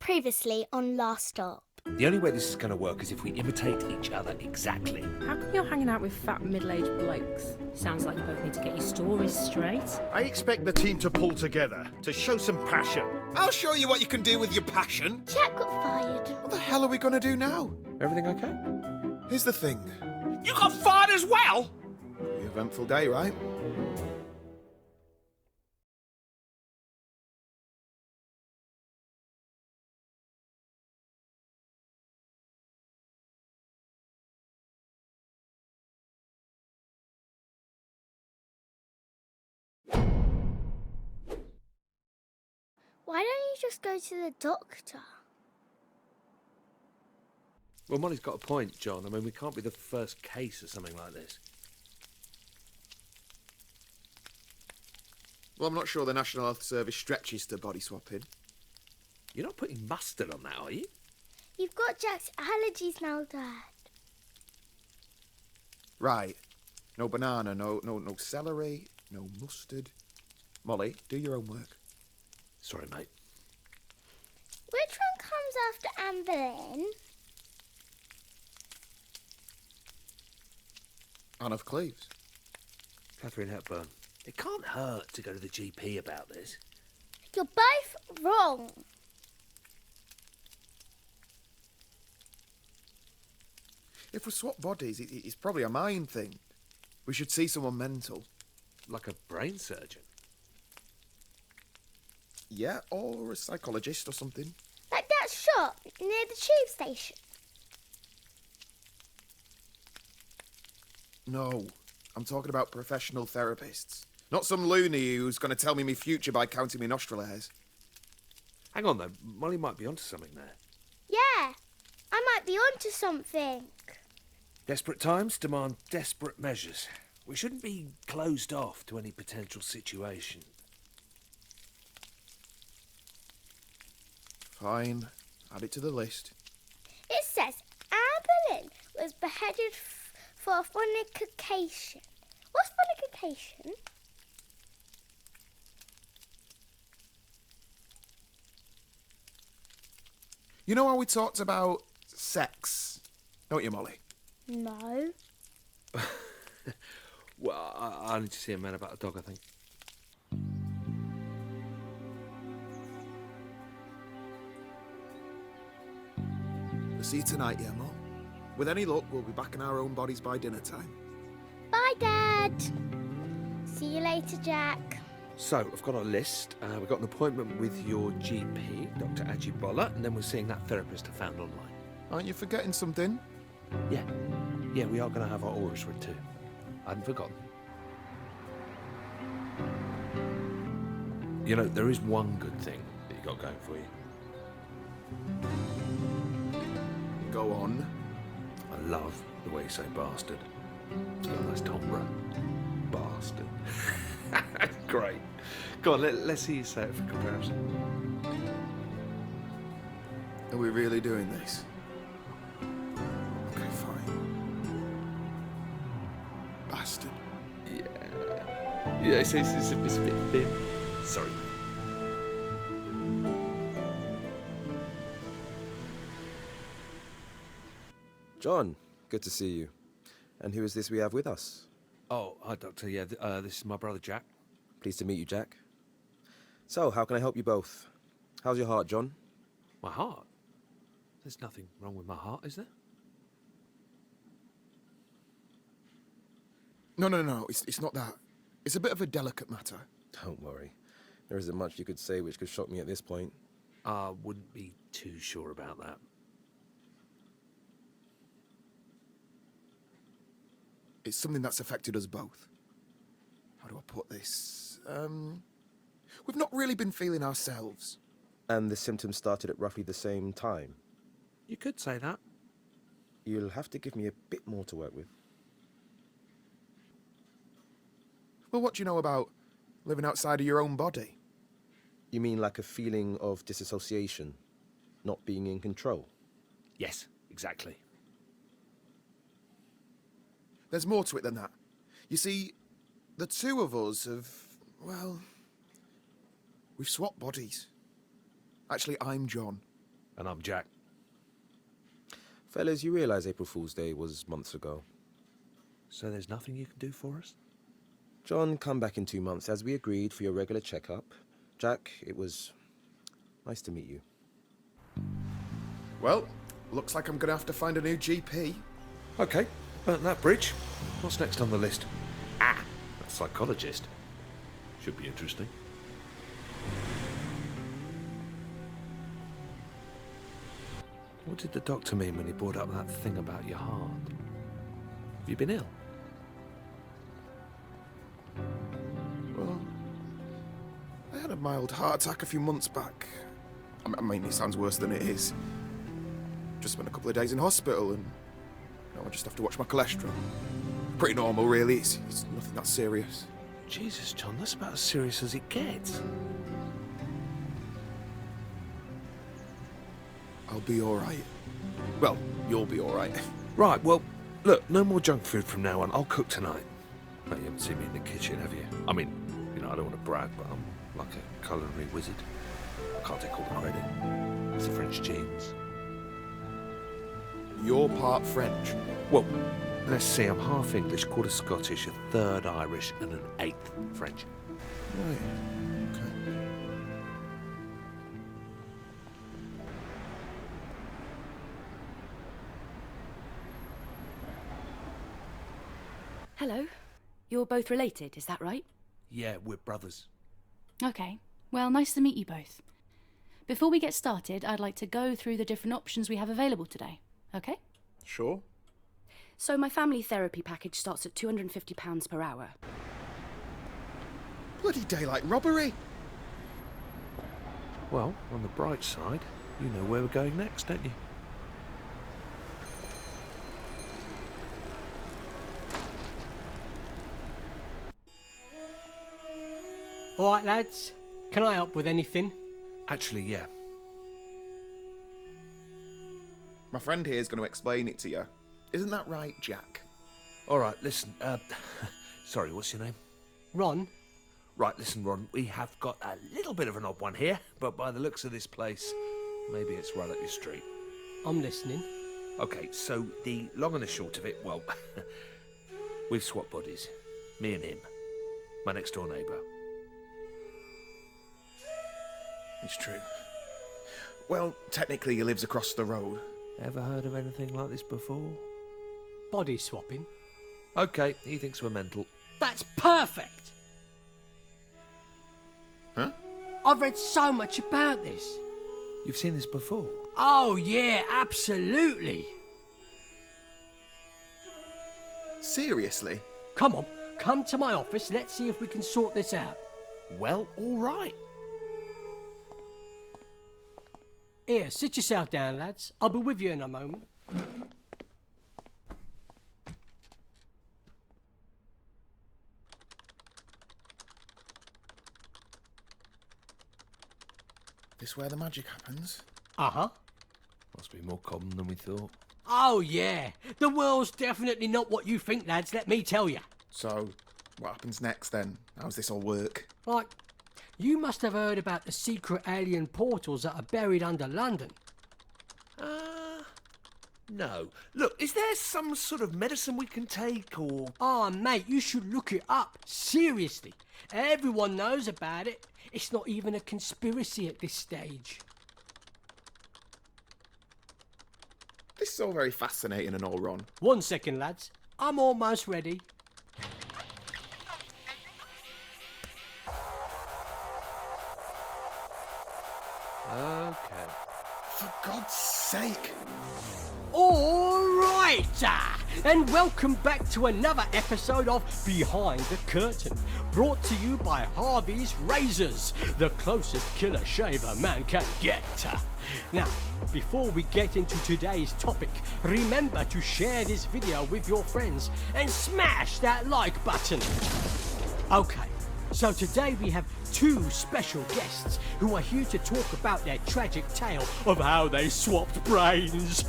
Previously on Last Stop. The only way this is going to work is if we imitate each other exactly. How come you're hanging out with fat middle-aged blokes? Sounds like you both need to get your stories straight. I expect the team to pull together, to show some passion. I'll show you what you can do with your passion. Jack got fired. What the hell are we gonna do now? Everything okay? Here's the thing. You got fired as well? An eventful day, right? Why don't you just go to the doctor? Well, Molly's got a point, John. I mean, we can't be the first case of something like this. Well, I'm not sure the National Health Service stretches to body swapping. You're not putting mustard on that, are you? You've got Jack's allergies now, Dad. Right. No banana, no celery, no mustard. Molly, do your own work. Sorry, mate. Which one comes after Anne Boleyn? Anne of Cleves. Catherine Hepburn. It can't hurt to go to the GP about this. You're both wrong. If we swap bodies, it's probably a mind thing. We should see someone mental. Like a brain surgeon. Yeah, or a psychologist or something. Like that shop near the tube station. No, I'm talking about professional therapists. Not some loony who's going to tell me my future by counting my nostril hairs. Hang on, though. Molly might be onto something there. Yeah, I might be onto something. Desperate times demand desperate measures. We shouldn't be closed off to any potential situation. Fine, add it to the list. It says Anne Boleyn was beheaded for fornication. What's fornication? You know how we talked about sex, don't you, Molly? No. Well, I need to see a man about a dog, I think. We'll see you tonight, yeah, Mom? With any luck, we'll be back in our own bodies by dinner time. Bye, Dad. See you later, Jack. So, I've got a list. We've got an appointment with your GP, Dr. Ajibola, and then we're seeing that therapist I found online. Aren't you forgetting something? Yeah, we are going to have our auras read too. I hadn't forgotten. You know, there is one good thing that you got going for you. Go on. I love the way you say bastard. It's got a nice timbre. Bastard. Great. Go on, let's see you say it for comparison. Are we really doing this? Okay, fine. Bastard. Yeah, it's a bit thin. Sorry. John, good to see you. And who is this we have with us? Oh, hi, Doctor. Yeah, this is my brother Jack. Pleased to meet you, Jack. So, how can I help you both? How's your heart, John? My heart? There's nothing wrong with my heart, is there? No. It's not that. It's a bit of a delicate matter. Don't worry. There isn't much you could say which could shock me at this point. I wouldn't be too sure about that. It's something that's affected us both. How do I put this? We've not really been feeling ourselves. And the symptoms started at roughly the same time. You could say that. You'll have to give me a bit more to work with. Well, what do you know about living outside of your own body? You mean like a feeling of disassociation? Not being in control? Yes, exactly. There's more to it than that. You see, the two of us have, well, we've swapped bodies. Actually, I'm John. And I'm Jack. Fellas, you realise April Fool's Day was months ago. So there's nothing you can do for us? John, come back in 2 months as we agreed for your regular checkup. Jack, it was nice to meet you. Well, looks like I'm gonna have to find a new GP. Okay, burnt that bridge. What's next on the list? Ah, a psychologist. Should be interesting. What did the doctor mean when he brought up that thing about your heart? Have you been ill? Well, I had a mild heart attack a few months back. I mean, it sounds worse than it is. Just spent a couple of days in hospital and I just have to watch my cholesterol. Pretty normal, really. It's nothing that serious. Jesus, John, that's about as serious as it gets. I'll be alright. Well, you'll be alright. Right, well, look, no more junk food from now on. I'll cook tonight. No, you haven't seen me in the kitchen, have you? I mean, you know, I don't want to brag, but I'm like a culinary wizard. I can't take all the credit. It's the French genes. You're part French. Well, let's see, I'm half English, quarter Scottish, a third Irish, and an eighth French. Right. Okay. Hello. You're both related, is that right? Yeah, we're brothers. Okay. Well, nice to meet you both. Before we get started, I'd like to go through the different options we have available today. Okay? Sure. So my family therapy package starts at £250 per hour. Bloody daylight robbery. Well, on the bright side, you know where we're going next, don't you? All right, lads. Can I help with anything? Actually, yeah. My friend here is going to explain it to you. Isn't that right, Jack? All right, listen, sorry, what's your name? Ron? Right, listen, Ron, we have got a little bit of an odd one here, but by the looks of this place, maybe it's right up your street. I'm listening. Okay, so the long and the short of it, well, we've swapped bodies. Me and him. My next door neighbour. It's true. Well, technically he lives across the road. Ever heard of anything like this before? Body swapping. Okay, he thinks we're mental. That's perfect! Huh? I've read so much about this. You've seen this before? Oh, yeah, absolutely. Seriously? Come on, come to my office. Let's see if we can sort this out. Well, all right. Here, sit yourself down, lads. I'll be with you in a moment. This where the magic happens? Uh-huh. Must be more common than we thought. Oh, yeah. The world's definitely not what you think, lads, let me tell you. So, what happens next then? How's this all work? Like, you must have heard about the secret alien portals that are buried under London. No. Look, is there some sort of medicine we can take, or... Oh, mate, you should look it up. Seriously. Everyone knows about it. It's not even a conspiracy at this stage. This is all very fascinating and all, Ron. 1 second, lads. I'm almost ready. Okay. For God's sake! All right, and welcome back to another episode of Behind the Curtain, brought to you by Harvey's Razors, the closest killer shave a man can get. Now, before we get into today's topic, remember to share this video with your friends and smash that like button. Okay, so today we have two special guests who are here to talk about their tragic tale of how they swapped brains.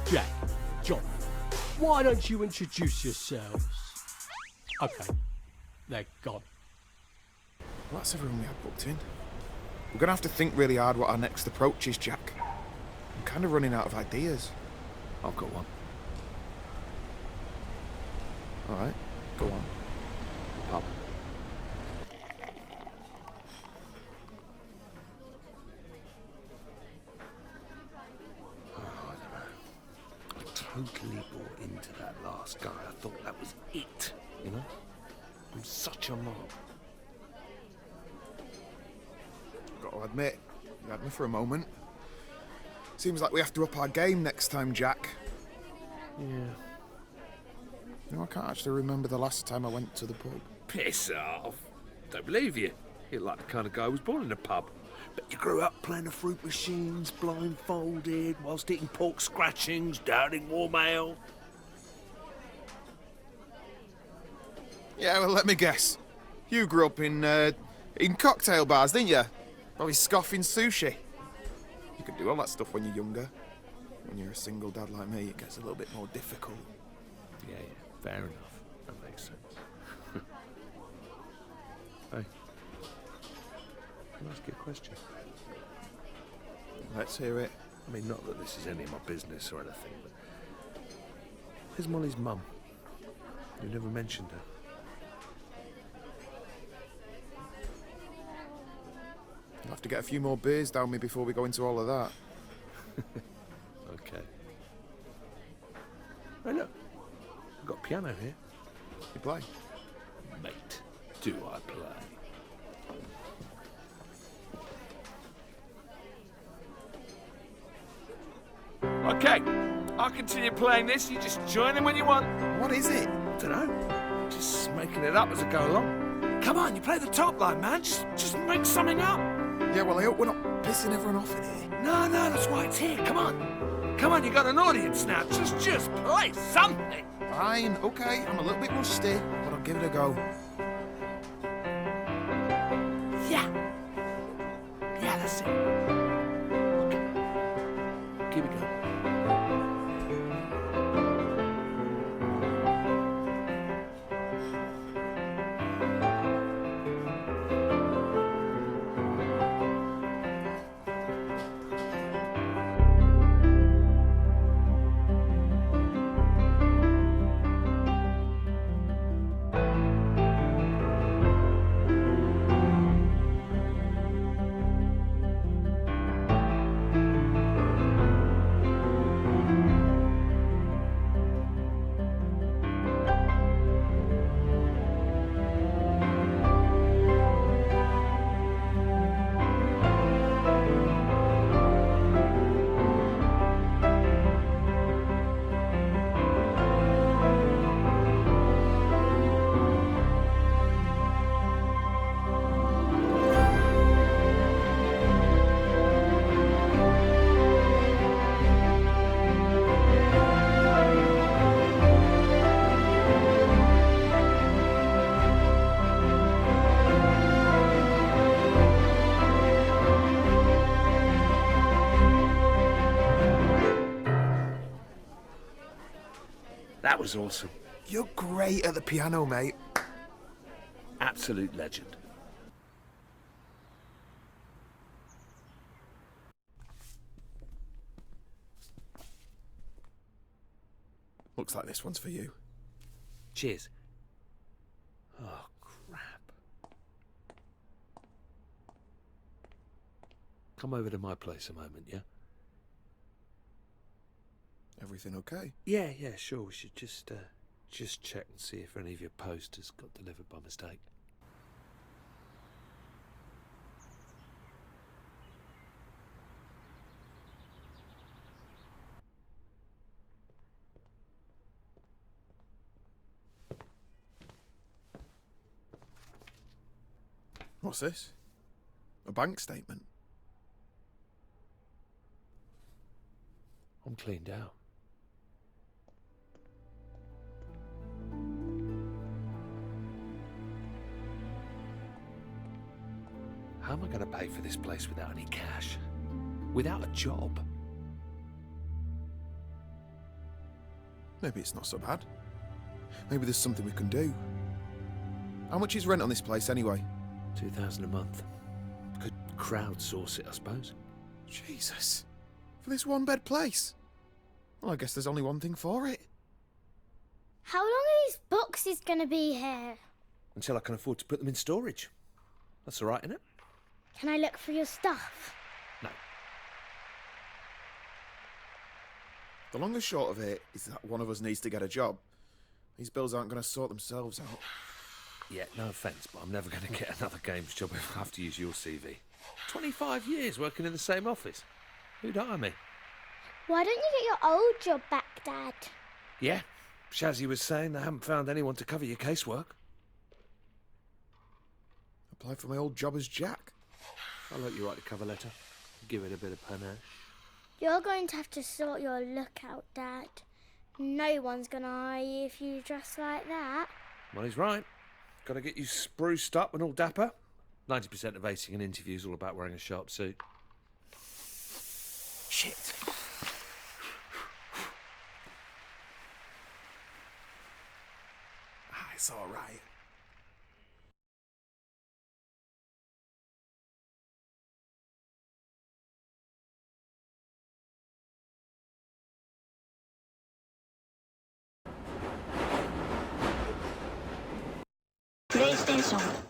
Jack, John, why don't you introduce yourselves? Okay, they're gone. Well, that's everyone we had booked in. We're gonna have to think really hard what our next approach is, Jack. I'm kind of running out of ideas. I've got one. All right, go on. Pub. I totally bought into that last guy. I thought that was it, you know? I'm such a mob. Got to admit, you had me for a moment. Seems like we have to up our game next time, Jack. Yeah. You know, I can't actually remember the last time I went to the pub. Piss off. Don't believe you. You're like the kind of guy who was born in a pub. But you grew up playing the fruit machines, blindfolded, whilst eating pork scratchings, downing warm ale. Yeah, well, let me guess. You grew up in cocktail bars, didn't you? Probably scoffing sushi. You can do all that stuff when you're younger. When you're a single dad like me, it gets a little bit more difficult. Yeah, fair enough. That makes sense. Hey, can I ask you a question? Let's hear it. I mean, not that this is any of my business or anything, but... Where's Molly's mum? You never mentioned her. You'll have to get a few more beers down me before we go into all of that. Okay. Hey, look. I've got a piano here. You play? Mate, do I play? Okay, I'll continue playing this. You just join in when you want. What is it? Dunno. Just making it up as I go along. Come on, you play the top line, man. Just make something up. Yeah, well, I hope we're not pissing everyone off in here. No, that's why it's here. Come on. Come on, you got an audience now. Just play something. Fine, okay. I'm a little bit rusty, but I'll give it a go. Yeah. Yeah, that's it. Okay. Keep it going. That was awesome. You're great at the piano, mate. Absolute legend. Looks like this one's for you. Cheers. Oh, crap. Come over to my place a moment, yeah? Everything okay? Yeah, sure. We should just check and see if any of your posters got delivered by mistake. What's this? A bank statement? I'm cleaned out. How am I going to pay for this place without any cash? Without a job? Maybe it's not so bad. Maybe there's something we can do. How much is rent on this place anyway? 2,000 a month. Good crowdsource it, I suppose. Jesus. For this one-bed place? Well, I guess there's only one thing for it. How long are these boxes gonna be here? Until I can afford to put them in storage. That's all right, isn't it? Can I look for your stuff? No. The long and short of it is that one of us needs to get a job. These bills aren't going to sort themselves out. Yeah, no offence, but I'm never going to get another games job if I have to use your CV. 25 years working in the same office. Who'd hire me? Why don't you get your old job back, Dad? Yeah, Shazzy was saying they haven't found anyone to cover your casework. Apply for my old job as Jack. I'll let you write the cover letter. Give it a bit of panache. You're going to have to sort your look out, Dad. No one's gonna hire you if you dress like that. Well, he's right. Got to get you spruced up and all dapper. 90% of acing an interview is all about wearing a sharp suit. Shit. It's all right. PlayStation